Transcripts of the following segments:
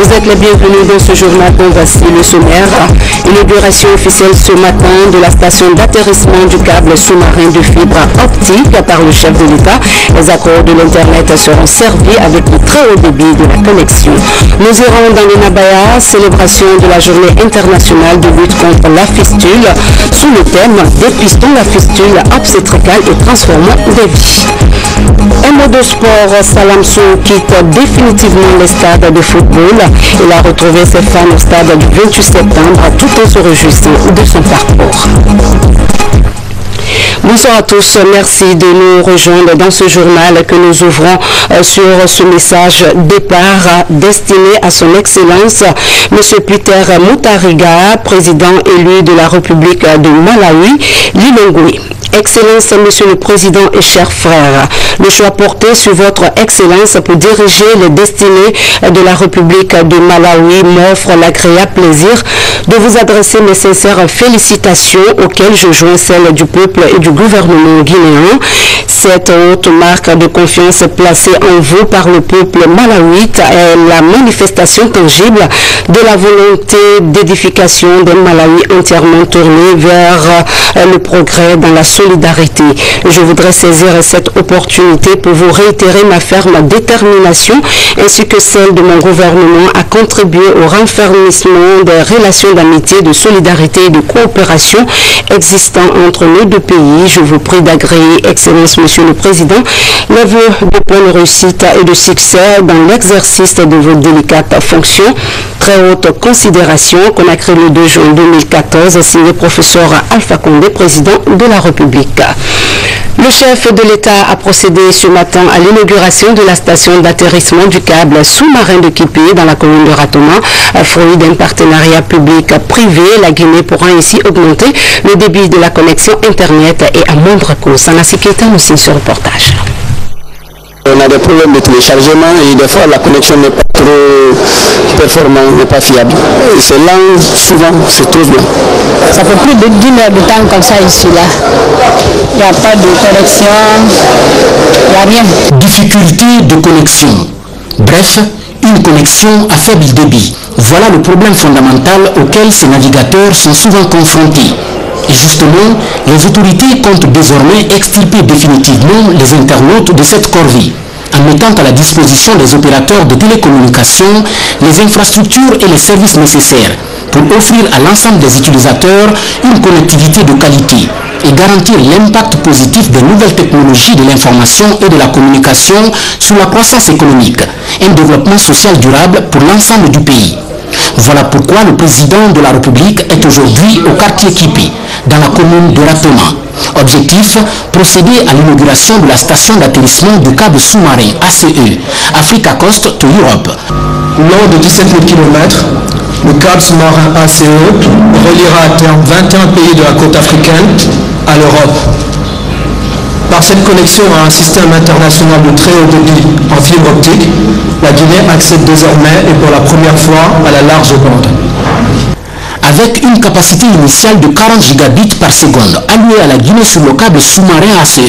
Vous êtes les bienvenus dans ce journal dont voici le sommaire. Inauguration officielle ce matin de la station d'atterrissement du câble sous-marin de fibre optique par le chef de l'État. Les accords de l'Internet seront servis avec le très haut débit de la connexion. Nous irons dans le Nabaya, célébration de la journée internationale de lutte contre la fistule, sous le thème « Dépistons la fistule obstétricale et transformons des vies ». Un mot de sport, Salamsou quitte définitivement les stades de football. Il a retrouvé ses fans au stade du 28 septembre tout en se réjouissant de son parcours. Bonsoir à tous, merci de nous rejoindre dans ce journal que nous ouvrons sur ce message départ destiné à son Excellence, M. Peter Mutharika, président élu de la République de Malawi, Lilongwe. Excellence, Monsieur le Président et chers frères, le choix porté sur votre Excellence pour diriger les destinées de la République de Malawi m'offre l'agréable plaisir de vous adresser mes sincères félicitations auxquelles je joins celles du peuple et du gouvernement guinéen. Cette haute marque de confiance placée en vous par le peuple malawite est la manifestation tangible de la volonté d'édification d'un Malawi entièrement tourné vers le progrès dans la solidarité. Je voudrais saisir cette opportunité pour vous réitérer ma ferme détermination ainsi que celle de mon gouvernement à contribuer au renfermissement des relations d'amitié, de solidarité et de coopération existant entre nos deux pays. Je vous prie d'agréer, Excellence, Monsieur le Président, les vœux de pleine réussite et de succès dans l'exercice de vos délicates fonctions. Très haute considération, Conakry le 2 juin 2014, signé professeur Alpha Condé, président de la République. Le chef de l'État a procédé ce matin à l'inauguration de la station d'atterrissement du câble sous-marin de Kipi dans la commune de Ratoma. Fruit d'un partenariat public-privé, la Guinée pourra ainsi augmenter le débit de la connexion Internet et à moindre coût. Sanassi Keita nous signe ce reportage. On a des problèmes de téléchargement et des fois la connexion n'est pas trop performante, n'est pas fiable. C'est lent, souvent, c'est trop bien. Ça fait plus d'une heure de temps comme ça ici, là. Il n'y a pas de connexion, il n'y a rien. Difficulté de connexion. Bref, une connexion à faible débit. Voilà le problème fondamental auquel ces navigateurs sont souvent confrontés. Et justement, les autorités comptent désormais extirper définitivement les internautes de cette corvée, en mettant à la disposition des opérateurs de télécommunications les infrastructures et les services nécessaires pour offrir à l'ensemble des utilisateurs une connectivité de qualité et garantir l'impact positif des nouvelles technologies de l'information et de la communication sur la croissance économique, un développement social durable pour l'ensemble du pays. Voilà pourquoi le président de la République est aujourd'hui au quartier Kipi, dans la commune de Ratoma. Objectif, procéder à l'inauguration de la station d'atterrissement du câble sous-marin ACE, Africa Coast to Europe. Long de 17 000 km, le câble sous-marin ACE reliera à terme 21 pays de la côte africaine à l'Europe. Par cette connexion à un système international de très haut débit en fibre optique, la Guinée accède désormais et pour la première fois à la large bande. Avec une capacité initiale de 40 gigabits par seconde allouée à la Guinée sur le câble sous-marin ACE,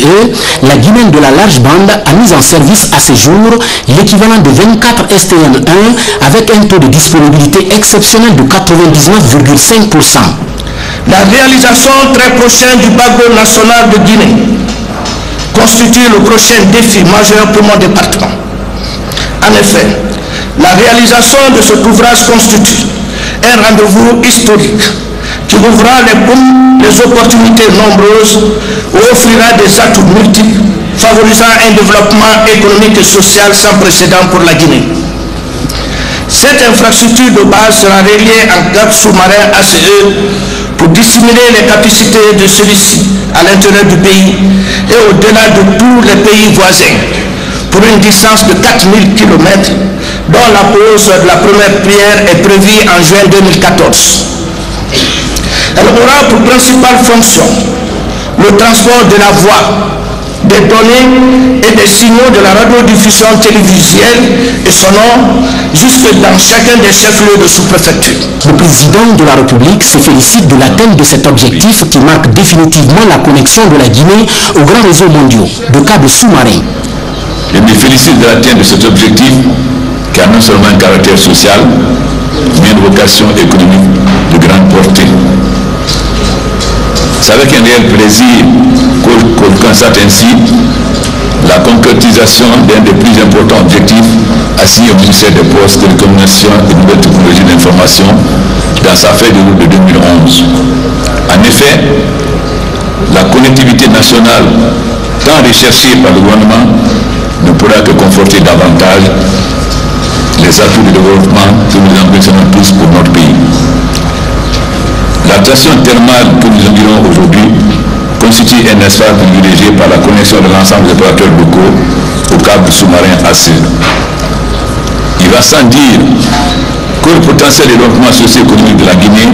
la Guinée de la large bande a mis en service à ce jour l'équivalent de 24 STM1 avec un taux de disponibilité exceptionnel de 99,5%. La réalisation très prochaine du backbone national de Guinée constitue le prochain défi majeur pour mon département. En effet, la réalisation de cet ouvrage constitue un rendez-vous historique qui ouvrira les opportunités nombreuses et offrira des atouts multiples, favorisant un développement économique et social sans précédent pour la Guinée. Cette infrastructure de base sera reliée en câble sous-marin ACE pour dissimuler les capacités de celui-ci à l'intérieur du pays et au-delà de tous les pays voisins pour une distance de 4000 km dont la pose de la première pierre est prévue en juin 2014. Elle aura pour principale fonction le transport de la voix, des données et des signaux de la radiodiffusion télévisuelle et sonore jusque dans chacun des chefs-lieux de sous-préfecture. Le président de la République se félicite de l'atteinte de cet objectif qui marque définitivement la connexion de la Guinée aux grands réseaux mondiaux de câbles sous-marins. Je me félicite de l'atteinte de cet objectif qui a non seulement un caractère social, mais une vocation économique de grande portée. C'est avec un réel plaisir qu'on constate ainsi la concrétisation d'un des plus importants objectifs assigné au ministère des Postes, Télécommunications et Nouvelles Technologies d'Information dans sa feuille de route de 2011. En effet, la connectivité nationale, tant recherchée par le gouvernement, ne pourra que conforter davantage les atouts de développement que nous ambitionnons tous pour notre pays. La station thermale que nous inaugurons aujourd'hui constitue un espace privilégié par la connexion de l'ensemble des opérateurs locaux au câble sous-marin AC. Il va sans dire que le potentiel de développement socio-économique de la Guinée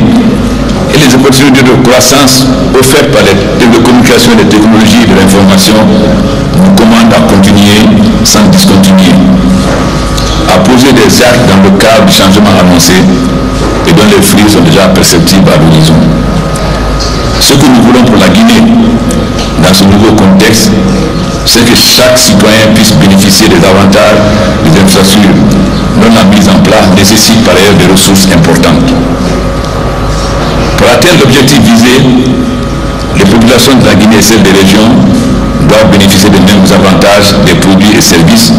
et les opportunités de croissance offertes par les télécommunications et les technologies de l'information nous commandent à continuer sans discontinuer, à poser des actes dans le cadre du changement annoncé et dont les fruits sont déjà perceptibles à l'horizon. Ce que nous voulons pour la Guinée dans ce nouveau contexte, c'est que chaque citoyen puisse bénéficier des avantages des infrastructures dont la mise en place nécessite par ailleurs des ressources importantes. Pour atteindre l'objectif visé, les populations de la Guinée et celles des régions doivent bénéficier des mêmes avantages des produits et services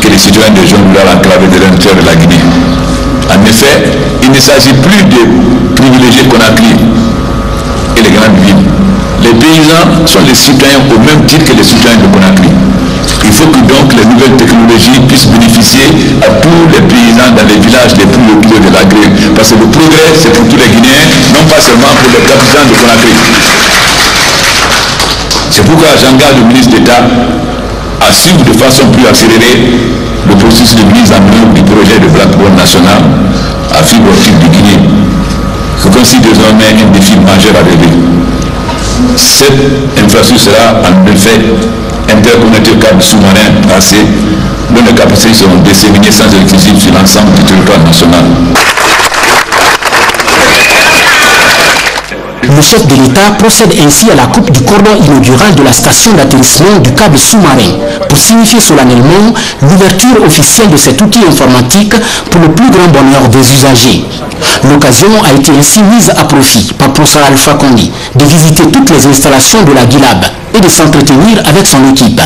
que les citoyens des régions rurales enclavées de l'intérieur de la Guinée. En effet, il ne s'agit plus de privilégier Conakry et les grandes villes. Les paysans sont les citoyens au même titre que les citoyens de Conakry. Il faut que donc les nouvelles technologies puissent bénéficier à tous les paysans dans les villages les plus reculés de la Guinée. Parce que le progrès, c'est pour tous les Guinéens, non pas seulement pour les habitants de Conakry. C'est pourquoi j'engage le ministre d'État à suivre de façon plus accélérée le processus de mise en œuvre du projet de backbone national à fibre optique de Guinée, qui constitue désormais un défi majeur à relever. Cette infrastructure sera en effet interconnectée au câble sous-marin AC, dont les capacités seront disséminées sans électricité sur l'ensemble du territoire national. Le chef de l'État procède ainsi à la coupe du cordon inaugural de la station d'atterrissement du câble sous-marin pour signifier solennellement l'ouverture officielle de cet outil informatique pour le plus grand bonheur des usagers. L'occasion a été ainsi mise à profit par professeur Alpha Condé de visiter toutes les installations de la GILAB et de s'entretenir avec son équipe.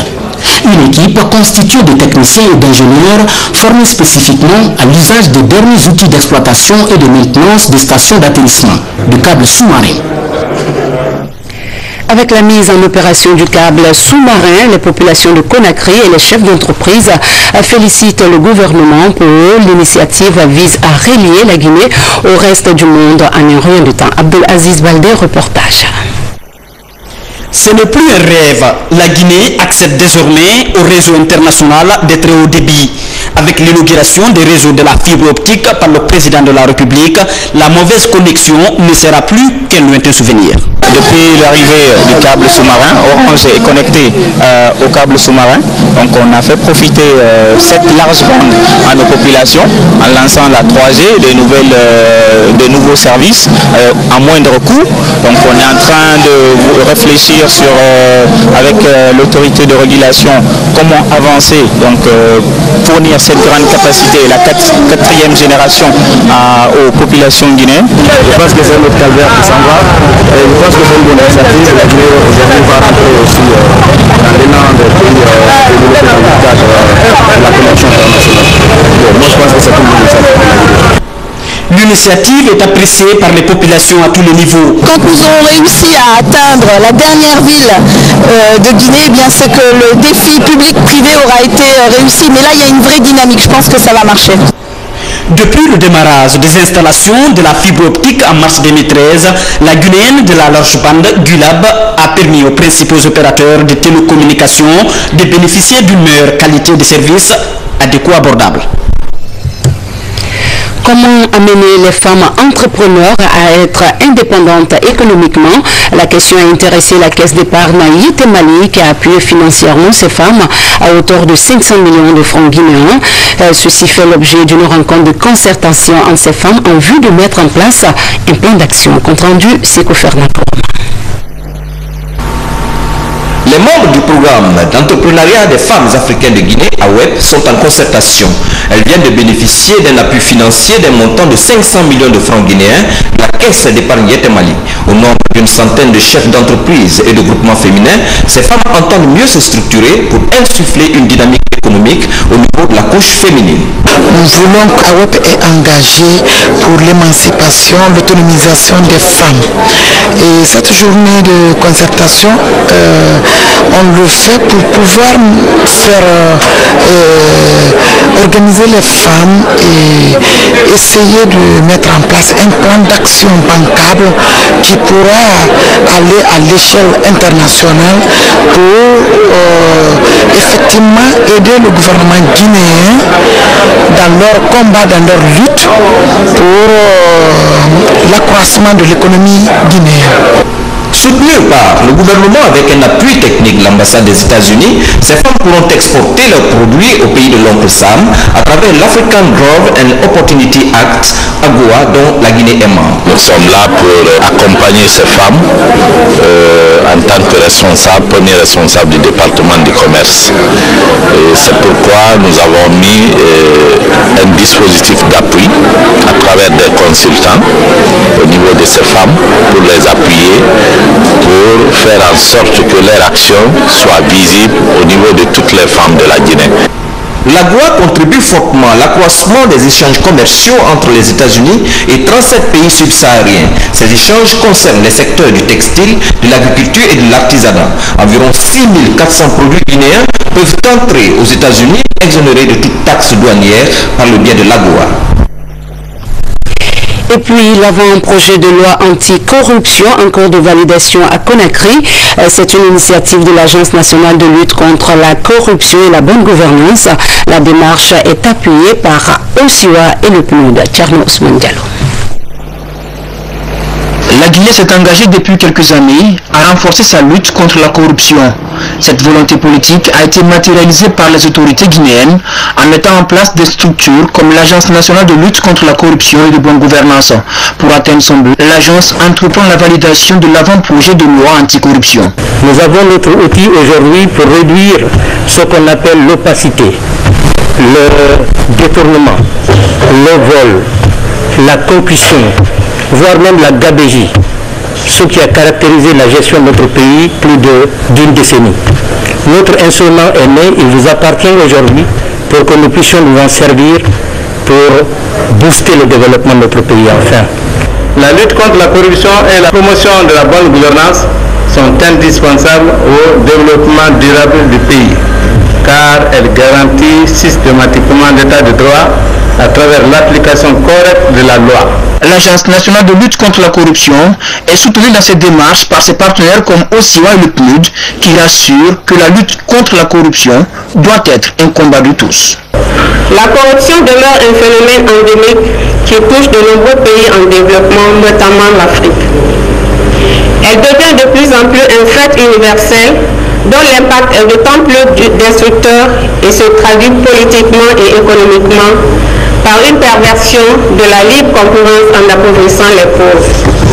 Une équipe constituée de techniciens et d'ingénieurs formés spécifiquement à l'usage des derniers outils d'exploitation et de maintenance des stations d'atterrissement du câble sous-marin. Avec la mise en opération du câble sous-marin, les populations de Conakry et les chefs d'entreprise félicitent le gouvernement. Pour eux, l'initiative vise à relier la Guinée au reste du monde en un rien de temps. Abdelaziz Baldé, reportage. Ce n'est plus un rêve. La Guinée accède désormais au réseau international de très haut débit. Avec l'inauguration des réseaux de la fibre optique par le président de la République, la mauvaise connexion ne sera plus qu'un lointain souvenir. Depuis l'arrivée du câble sous-marin, Orange est connecté au câble sous-marin. Donc on a fait profiter cette large bande à nos populations en lançant la 3G, de nouveaux services à moindre coût. Donc on est en train de réfléchir sur, avec l'autorité de régulation, comment avancer, donc fournir cette grande capacité, la quatrième génération aux populations guinéennes. Je pense que c'est notre calvaire qui s'en va. Et je pense que c'est une bonne initiative. La Guinée aujourd'hui va rentrer aussi dans l'élan des pays développés dans le cadre de la connexion internationale. Moi je pense que c'est une bonne initiative. L'initiative est appréciée par les populations à tous les niveaux. Quand nous aurons réussi à atteindre la dernière ville de Guinée, eh bien c'est que le défi public-privé aura été réussi. Mais là, il y a une vraie dynamique. Je pense que ça va marcher. Depuis le démarrage des installations de la fibre optique en mars 2013, la Guinéenne de la large bande GULAB a permis aux principaux opérateurs de télécommunications de bénéficier d'une meilleure qualité de service à des coûts abordables. Comment amener les femmes entrepreneurs à être indépendantes économiquement? La question a intéressé la caisse d'épargne Yité Mali qui a appuyé financièrement ces femmes à hauteur de 500 millions de francs guinéens. Ceci fait l'objet d'une rencontre de concertation entre ces femmes en vue de mettre en place un plan d'action. Compte rendu, Seko Fernando. Les membres du programme d'entrepreneuriat des femmes africaines de Guinée, AWEP, sont en concertation. Elles viennent de bénéficier d'un appui financier d'un montant de 500 millions de francs guinéens de la Caisse d'épargne Mali. Au nombre d'une centaine de chefs d'entreprise et de groupements féminins, ces femmes entendent mieux se structurer pour insuffler une dynamique économique au niveau de la couche féminine. Nous voulons qu'AWEP est engagé pour l'émancipation, l'autonomisation des femmes. Et cette journée de concertation, on le fait pour pouvoir faire organiser les femmes et essayer de mettre en place un plan d'action bancable qui pourra aller à l'échelle internationale pour effectivement aider le gouvernement guinéen dans leur combat, dans leur lutte pour l'accroissement de l'économie guinéenne. Soutenues par le gouvernement avec un appui technique de l'ambassade des États-Unis, ces femmes pourront exporter leurs produits au pays de l'oncle Sam à travers l'African Growth and Opportunity Act, AGOA, dont la Guinée est membre. Nous sommes là pour accompagner ces femmes en tant que premier responsable du département du commerce. Et c'est pourquoi nous avons mis un dispositif d'appui à travers des consultants au niveau de ces femmes pour les appuyer, pour faire en sorte que leur action soit visible au niveau de toutes les femmes de la Guinée. L'AGOA contribue fortement à l'accroissement des échanges commerciaux entre les États-Unis et 37 pays subsahariens. Ces échanges concernent les secteurs du textile, de l'agriculture et de l'artisanat. Environ 6400 produits guinéens peuvent entrer aux États-Unis exonérés de toute taxe douanière par le biais de l'AGOA. Et puis l'avant-projet de loi anti-corruption en cours de validation à Conakry. C'est une initiative de l'Agence nationale de lutte contre la corruption et la bonne gouvernance. La démarche est appuyée par OSIWA et le PNUD. Tcherno Ousmane Diallo. La Guinée s'est engagée depuis quelques années à renforcer sa lutte contre la corruption. Cette volonté politique a été matérialisée par les autorités guinéennes en mettant en place des structures comme l'Agence nationale de lutte contre la corruption et de bonne gouvernance. Pour atteindre son but, l'agence entreprend la validation de l'avant-projet de loi anticorruption. Nous avons notre outil aujourd'hui pour réduire ce qu'on appelle l'opacité, le détournement, le vol, la concussion, voire même la gabégie, ce qui a caractérisé la gestion de notre pays plus d'une décennie. Notre instrument est né, il vous appartient aujourd'hui pour que nous puissions nous en servir pour booster le développement de notre pays enfin. La lutte contre la corruption et la promotion de la bonne gouvernance sont indispensables au développement durable du pays, car elles garantissent systématiquement l'état de droit à travers l'application correcte de la loi. L'Agence nationale de lutte contre la corruption est soutenue dans cette démarche par ses partenaires comme OSIWA et le PNUD qui rassurent que la lutte contre la corruption doit être un combat de tous. La corruption demeure un phénomène endémique qui touche de nombreux pays en développement, notamment l'Afrique. Elle devient de plus en plus un fait universel dont l'impact est d'autant plus destructeur et se traduit politiquement et économiquement par une perversion de la libre concurrence en appauvrissant les pauvres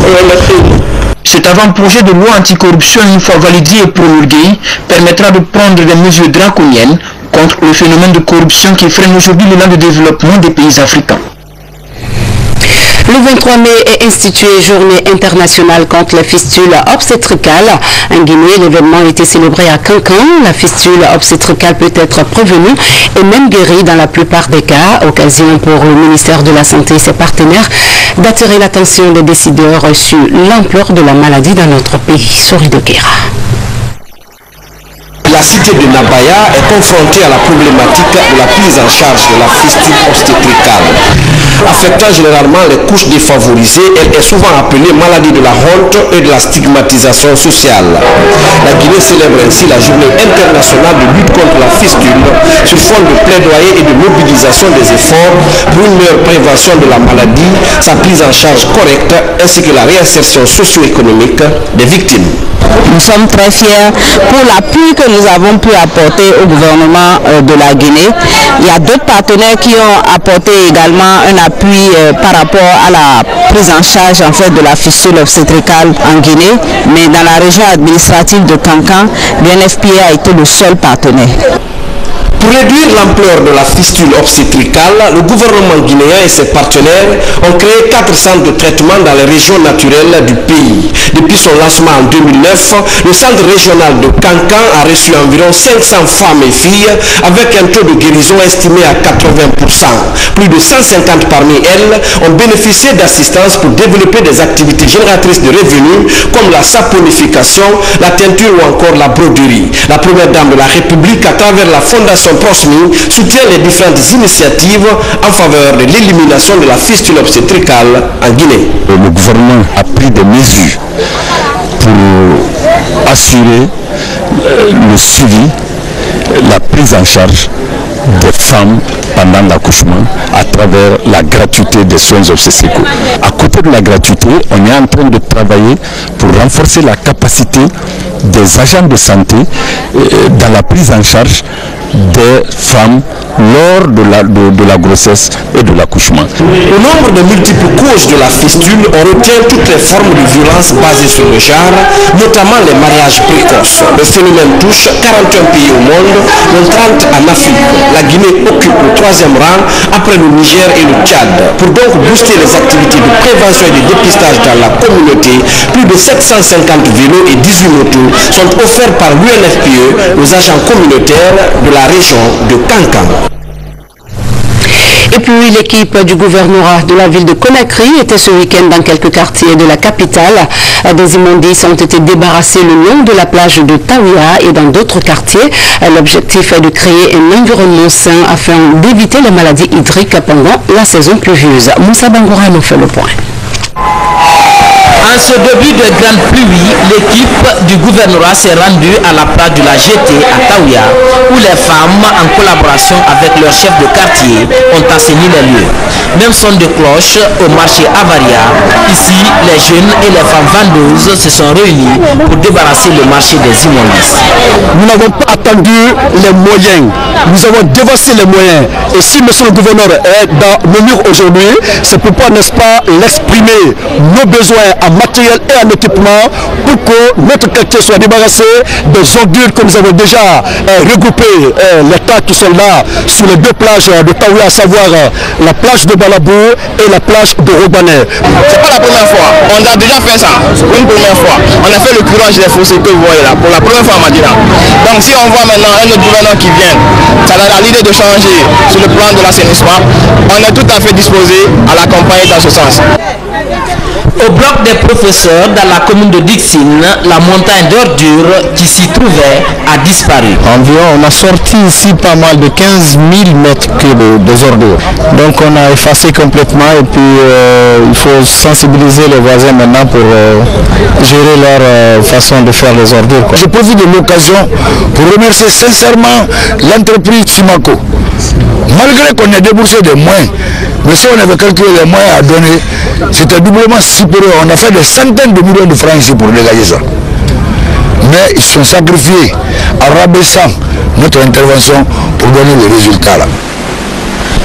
et les pays. Cet avant-projet de loi anticorruption, une fois validé et promulgué, permettra de prendre des mesures draconiennes contre le phénomène de corruption qui freine aujourd'hui l'élan de développement des pays africains. Le 23 mai est instituée Journée internationale contre les fistules obstétricales. En Guinée, l'événement a été célébré à Cancan. La fistule obstétricale peut être prévenue et même guérie dans la plupart des cas. Occasion pour le ministère de la Santé et ses partenaires d'attirer l'attention des décideurs sur l'ampleur de la maladie dans notre pays. Sori de Guerra. La cité de Nabaya est confrontée à la problématique de la prise en charge de la fistule obstétricale. Affectant généralement les couches défavorisées, elle est souvent appelée maladie de la honte et de la stigmatisation sociale. La Guinée célèbre ainsi la journée internationale de lutte contre la fistule sur fond de plaidoyer et de mobilisation des efforts pour une meilleure prévention de la maladie, sa prise en charge correcte ainsi que la réinsertion socio-économique des victimes. Nous sommes très fiers pour l'appui que nous avons pu apporter au gouvernement de la Guinée. Il y a d'autres partenaires qui ont apporté également un appui par rapport à la prise en charge en fait de la fistule obstétricale en Guinée, mais dans la région administrative de Kankan, l'UNFPA a été le seul partenaire. Pour réduire l'ampleur de la fistule obstétricale, le gouvernement guinéen et ses partenaires ont créé 4 centres de traitement dans les régions naturelles du pays. Depuis son lancement en 2009, le centre régional de Kankan a reçu environ 500 femmes et filles avec un taux de guérison estimé à 80%. Plus de 150 parmi elles ont bénéficié d'assistance pour développer des activités génératrices de revenus comme la saponification, la teinture ou encore la broderie. La première dame de la République, à travers la fondation Prosmi, soutient les différentes initiatives en faveur de l'élimination de la fistule obstétricale en Guinée. Le gouvernement a pris des mesures pour assurer le suivi, la prise en charge des femmes pendant l'accouchement à travers la gratuité des soins obstétricaux. À côté de la gratuité, on est en train de travailler pour renforcer la capacité des agents de santé dans la prise en charge des femmes lors de la grossesse et de l'accouchement. Au nombre de multiples causes de la fistule, on retient toutes les formes de violence basées sur le genre, notamment les mariages précoces. Le phénomène touche 41 pays au monde, dont 30 en Afrique. La Guinée occupe le 3e rang après le Niger et le Tchad. Pour donc booster les activités de prévention et de dépistage dans la communauté, plus de 750 vélos et 18 motos sont offerts par l'UNFPA aux agents communautaires de la région de Kankan. Et puis l'équipe du gouvernorat de la ville de Conakry était ce week-end dans quelques quartiers de la capitale. Des immondices ont été débarrassés le long de la plage de Taouia et dans d'autres quartiers. L'objectif est de créer un environnement sain afin d'éviter les maladies hydriques pendant la saison pluvieuse. Moussa Bangoura nous fait le point. En ce début de grande pluie, l'équipe du gouvernorat s'est rendue à la plage de la GT à Taouia, où les femmes, en collaboration avec leur chef de quartier, ont assaini les lieux. Même son de cloche au marché Avaria. Ici, les jeunes et les femmes vendeuses se sont réunis pour débarrasser le marché des immondices. Nous n'avons pas attendu les moyens, nous avons dévancé les moyens. Et si monsieur le gouverneur est dans nos murs aujourd'hui, c'est pourquoi, n'est-ce pas, l'exprimer nos besoins en matériel et en équipement pour que notre quartier soit débarrassé des ordures que nous avons déjà regroupées, les tas qui sont là sur les deux plages de Taouia, à savoir la plage de Balabou et la plage de Robanet. C'est pas la première fois, on a déjà fait ça, une première fois. On a fait le curage des fossés que vous voyez là, pour la première fois à Madina. Donc si on voit maintenant un autre gouverneur qui vient, ça a l'idée de changer sur le plan de l'assainissement, on est tout à fait disposé à l'accompagner dans ce sens. Au bloc des professeurs dans la commune de Dixine, la montagne d'ordures qui s'y trouvait a disparu. Environ, on a sorti ici pas mal de 15 000 mètres cubes des ordures. Donc on a effacé complètement et puis il faut sensibiliser les voisins maintenant pour gérer leur façon de faire les ordures. Je profite de l'occasion pour remercier sincèrement l'entreprise Simaco. Malgré qu'on ait déboursé des moyens, mais si on avait calculé les moyens à donner, c'était doublement supérieur. On a fait des centaines de millions de francs ici pour dégager ça. Mais ils sont sacrifiés en rabaissant notre intervention pour donner les résultats là.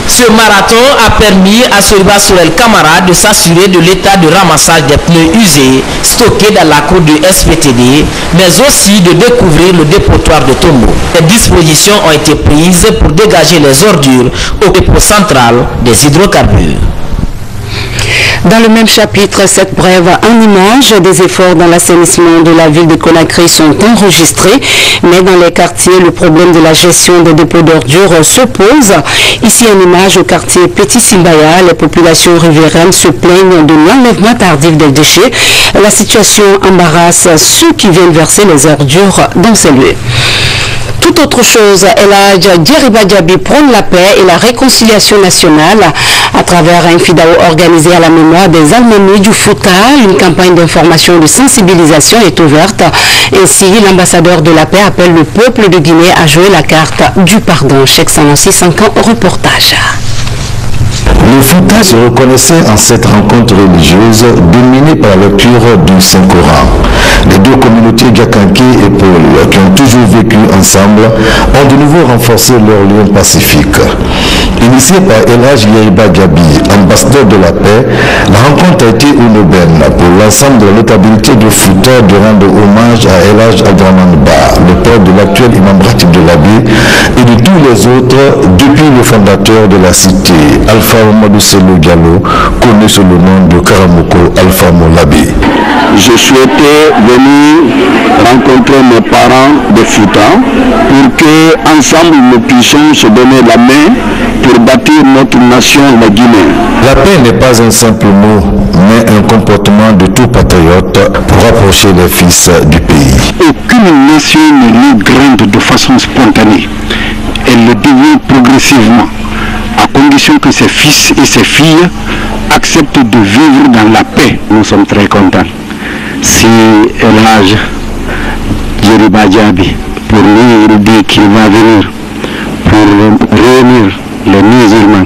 Ce marathon a permis à Soliba Sorel Camara de s'assurer de l'état de ramassage des pneus usés stockés dans la cour du SPTD, mais aussi de découvrir le dépotoir de Tombo. Ces dispositions ont été prises pour dégager les ordures au dépôt central des hydrocarbures. Dans le même chapitre, cette brève en image, des efforts dans l'assainissement de la ville de Conakry sont enregistrés, mais dans les quartiers, le problème de la gestion des dépôts d'ordures se pose. Ici, en image, au quartier Petit Simbaya, les populations riveraines se plaignent de l'enlèvement tardif des déchets. La situation embarrasse ceux qui viennent verser les ordures dans ces lieux. Tout autre chose, Eladj Djeriba Diaby prône la paix et la réconciliation nationale à travers un FIDAO organisé à la mémoire des Almami du Fouta. Une campagne d'information et de sensibilisation est ouverte. Ainsi, l'ambassadeur de la paix appelle le peuple de Guinée à jouer la carte du pardon. Cheikh Sanossi, 5 ans, reportage. Le Fouta se reconnaissait en cette rencontre religieuse dominée par la lecture du Saint-Coran. Les deux communautés Diakanké et Paul, qui ont toujours vécu ensemble, ont de nouveau renforcé leur lien pacifique. Initiée par Elhaj Yeriba Gabi, ambassadeur de la paix, la rencontre a été une aubaine pour l'ensemble de la notabilité de Fouta de rendre hommage à Elhaj Abdraman Ba, le père de l'actuel imam Ratib de Labé, et de tous les autres depuis le fondateur de la cité, Alpha Omadou Sello Diallo, connu sous le nom de Karamoko Alpha Molabé. Je souhaitais venir rencontrer mes parents de Fouta pour que ensemble nous puissions se donner la main pour bâtir notre nation, la Guinée. La paix n'est pas un simple mot, mais un comportement de tout patriote pour rapprocher les fils du pays. Aucune nation n'est née grande de façon spontanée. Elle le devient progressivement, à condition que ses fils et ses filles acceptent de vivre dans la paix. Nous sommes très contents. Si Elhaj Yeriba Diaby, pour lui, il dit qu'il va venir pour réunir les musulmans,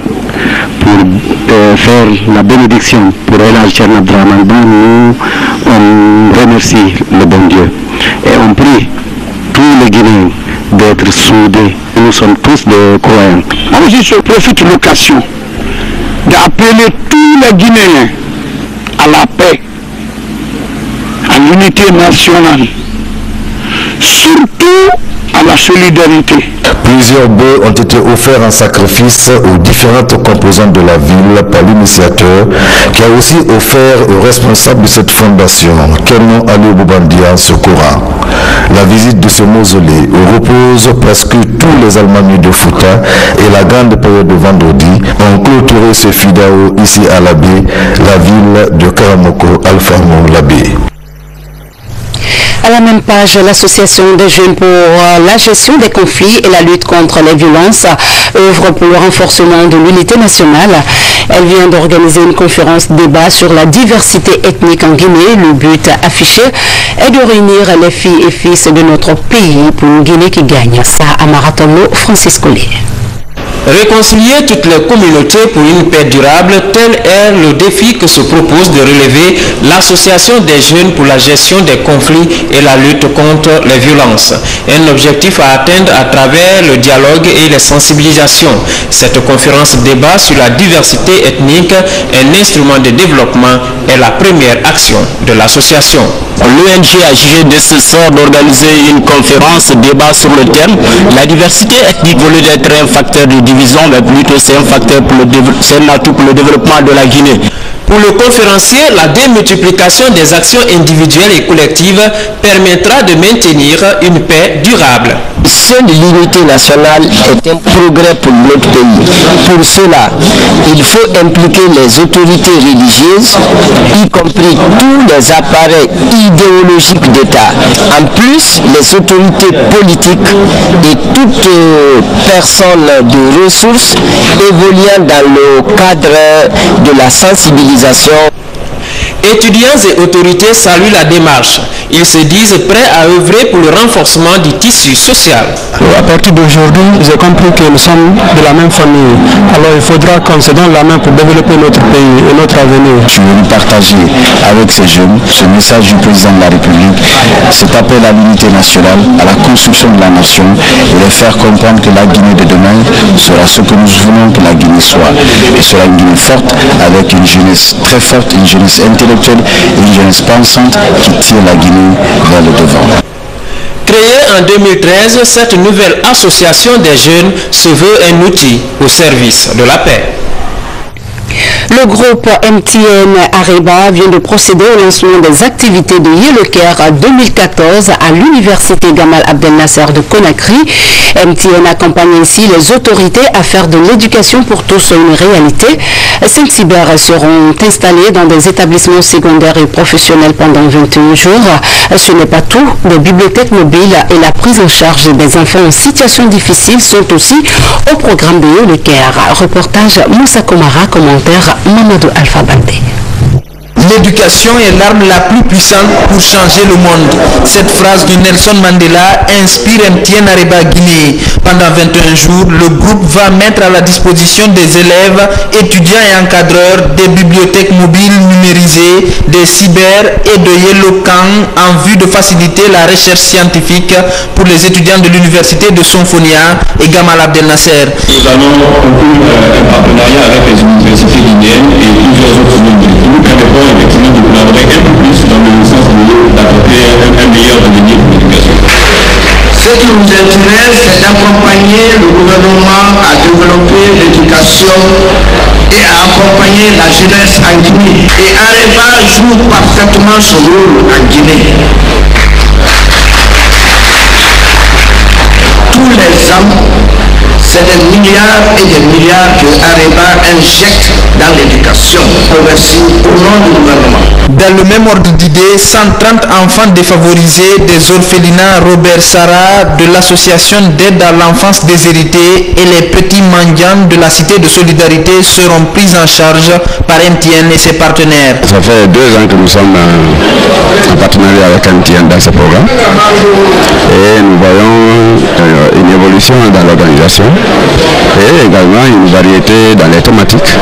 pour faire la bénédiction pour Elhaj Thierno Abdraman Ba, nous on remercie le bon Dieu et on prie tous les Guinéens d'être soudés. Nous sommes tous des croyants. Moi, je profite de l'occasion d'appeler tous les Guinéens à la paix, à l'unité nationale, surtout à la solidarité. Plusieurs bœufs ont été offerts en sacrifice aux différentes composantes de la ville par l'initiateur, qui a aussi offert aux responsables de cette fondation, Kenon Ali Boubandia, ce Coran. La visite de ce mausolée où reposent presque tous les Almamiers de Fouta et la grande période de vendredi ont clôturé ce fidao ici à Labé, la ville de Karamoko Alpha Labé. À la même page, l'association des jeunes pour la gestion des conflits et la lutte contre les violences œuvre pour le renforcement de l'unité nationale. Elle vient d'organiser une conférence débat sur la diversité ethnique en Guinée. Le but affiché est de réunir les filles et fils de notre pays pour une Guinée qui gagne. Ça à Maratono, Francis Collier. Réconcilier toutes les communautés pour une paix durable, tel est le défi que se propose de relever l'Association des jeunes pour la gestion des conflits et la lutte contre les violences. Un objectif à atteindre à travers le dialogue et les sensibilisations. Cette conférence débat sur la diversité ethnique, un instrument de développement, est la première action de l'association. L'ONG a jugé nécessaire d'organiser une conférence débat sur le thème « La diversité ethnique voulait être un facteur de division, mais plutôt c'est un facteur c'est un atout pour le développement de la Guinée ». Pour le conférencier, la démultiplication des actions individuelles et collectives permettra de maintenir une paix durable. Seule l'unité nationale est un progrès pour notre pays. Pour cela, il faut impliquer les autorités religieuses, y compris tous les appareils idéologiques d'État. En plus, les autorités politiques et toutes personnes de ressources évoluant dans le cadre de la sensibilisation. Étudiants et autorités saluent la démarche. Ils se disent prêts à œuvrer pour le renforcement du tissu social. À partir d'aujourd'hui, j'ai compris que nous sommes de la même famille. Alors il faudra qu'on se donne la main pour développer notre pays et notre avenir. Je veux partager avec ces jeunes ce message du président de la République, cet appel à l'unité nationale, à la construction de la nation et les faire comprendre que la Guinée de demain sera ce que nous voulons que la Guinée soit. Et sera une Guinée forte avec une jeunesse très forte, une jeunesse intellectuelle et une jeunesse pensante qui tire la Guinée vers le devant. Créée en 2013, cette nouvelle association des jeunes se veut un outil au service de la paix. Le groupe MTN Areba vient de procéder au lancement des activités de Yéleker 2014 à l'université Gamal Abdel Nasser de Conakry. MTN accompagne ainsi les autorités à faire de l'éducation pour tous une réalité. 5 cyber seront installés dans des établissements secondaires et professionnels pendant 21 jours. Ce n'est pas tout. Des bibliothèques mobiles et la prise en charge des enfants en situation difficile sont aussi au programme de Yéleker. Reportage Moussa Komara, commentaire Mamadou Alpha Bandé. l'éducation est l'arme la plus puissante pour changer le monde. Cette phrase de Nelson Mandela inspire MTN Areba Guinée. Pendant 21 jours, le groupe va mettre à la disposition des élèves, étudiants et encadreurs des bibliothèques mobiles numérisées, des cyber et de Yellowcan en vue de faciliter la recherche scientifique pour les étudiants de l'université de Sonfonia et Gamal Abdel Nasser. Nous allons conclure un partenariat avec les universités guinéennes et plusieurs autres membres qui nous permettront effectivement de collaborer un peu plus dans le sens d'apporter un meilleur devenir pour l'éducation. Ce qui nous intéresse, c'est d'accompagner le gouvernement à développer l'éducation et à accompagner la jeunesse en Guinée. Et Areba joue parfaitement son rôle en Guinée. Tous les ans, c'est des milliards et des milliards que Areba injecte dans l'éducation. Merci au nom du gouvernement. Dans le même ordre d'idée, 130 enfants défavorisés des orphelinats Robert Sarah de l'association d'aide à l'enfance déshéritée et les petits mendiants de la cité de solidarité seront pris en charge par MTN et ses partenaires. Ça fait 2 ans que nous sommes en partenariat avec MTN dans ce programme et nous voyons une évolution dans l'organisation et également une variété dans les thématiques.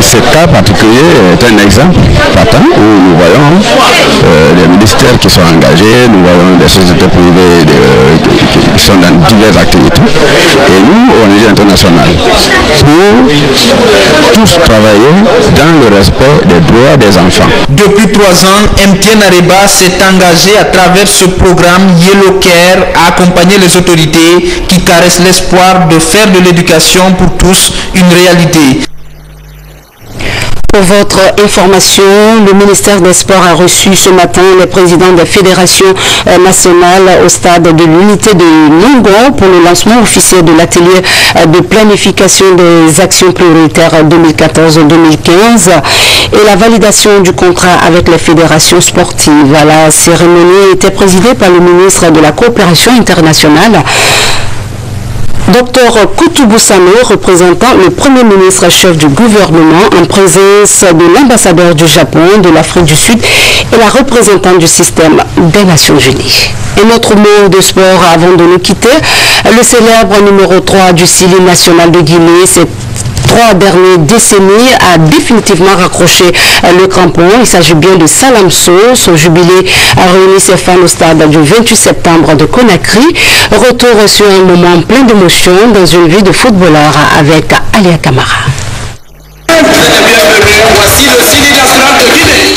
Ce cas particulier est un exemple patent où nous voyons les ministères qui sont engagés, nous voyons des sociétés privées qui sont dans diverses activités et nous, ONG internationale, pour tous travailler dans le respect des droits des enfants. Depuis 3 ans, MTN Areba s'est engagé à travers ce programme Yellow Care à accompagner les autorités qui caressent l'espoir de faire de l'éducation pour tous une réalité. Pour votre information, le ministère des Sports a reçu ce matin les présidents des fédérations nationales au stade de l'unité de Nongo pour le lancement officiel de l'atelier de planification des actions prioritaires 2014-2015 et la validation du contrat avec les fédérations sportives. La cérémonie était présidée par le ministre de la Coopération internationale, Dr Koutoubou Sano, représentant le Premier ministre chef du gouvernement en présence de l'ambassadeur du Japon, de l'Afrique du Sud et la représentante du système des Nations Unies. Et notre mot de sport avant de nous quitter, le célèbre numéro 3 du Sili national de Guinée, c'est 3 dernières décennies a définitivement raccroché le crampon. Il s'agit bien de Salam Sow. Son jubilé a réuni ses fans au stade du 28 septembre de Conakry. Retour sur un moment plein d'émotions dans une vie de footballeur avec Alia Kamara.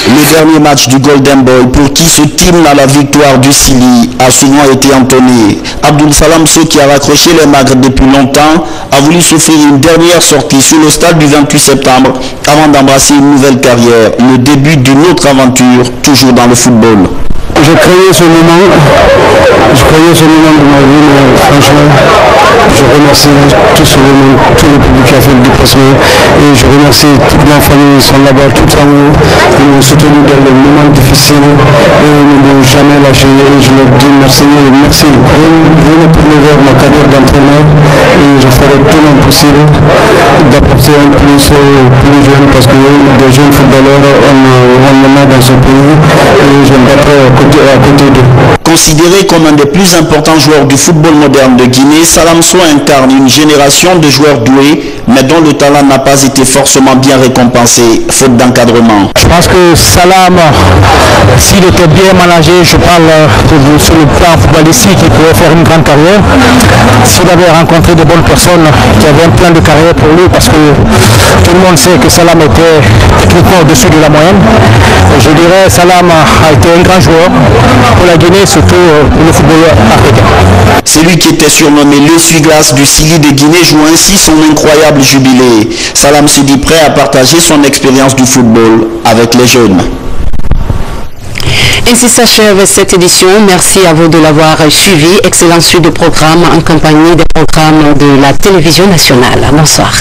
Le dernier match du Golden Boy pour qui ce team à la victoire du Sili a souvent été entonné. Abdul Salam Sow, qui a raccroché les magrets depuis longtemps, a voulu s'offrir une dernière sortie sur le stade du 28 septembre avant d'embrasser une nouvelle carrière, le début d'une autre aventure, toujours dans le football. J'ai créé ce moment de ma vie, mais franchement, je remercie tout le public qui a fait le déplacement et je remercie toute ma famille, ils sont là-bas tout en haut, ils m'ont soutenu dans les moments difficiles et ils ne m'ont jamais lâché et je leur dis merci et merci. Je vais tourner vers ma carrière d'entraîneur et je ferai tout mon possible d'apporter un plus aux plus jeunes parce que des jeunes footballeurs, on en a dans ce pays et je me battrai à côté d'eux. Considéré comme un des plus importants joueurs du football moderne de Guinée, Salam Sow incarne une génération de joueurs doués, mais dont le talent n'a pas été forcément bien récompensé, faute d'encadrement. Je pense que Salam, s'il était bien managé, je parle sur le plan footballistique, il pourrait faire une grande carrière. S'il avait rencontré de bonnes personnes qui avaient un plan de carrière pour lui, parce que tout le monde sait que Salam était techniquement au-dessus de la moyenne. Je dirais Salam a été un grand joueur pour la Guinée, surtout pour le football africain. Celui qui était surnommé l'essuie-glace du Sili de Guinée joue ainsi son incroyable jubilé. Salam se dit prêt à partager son expérience du football avec les jeunes. Ainsi s'achève cette édition. Merci à vous de l'avoir suivi. Excellente suite de programmes en compagnie des programmes de la télévision nationale. Bonsoir.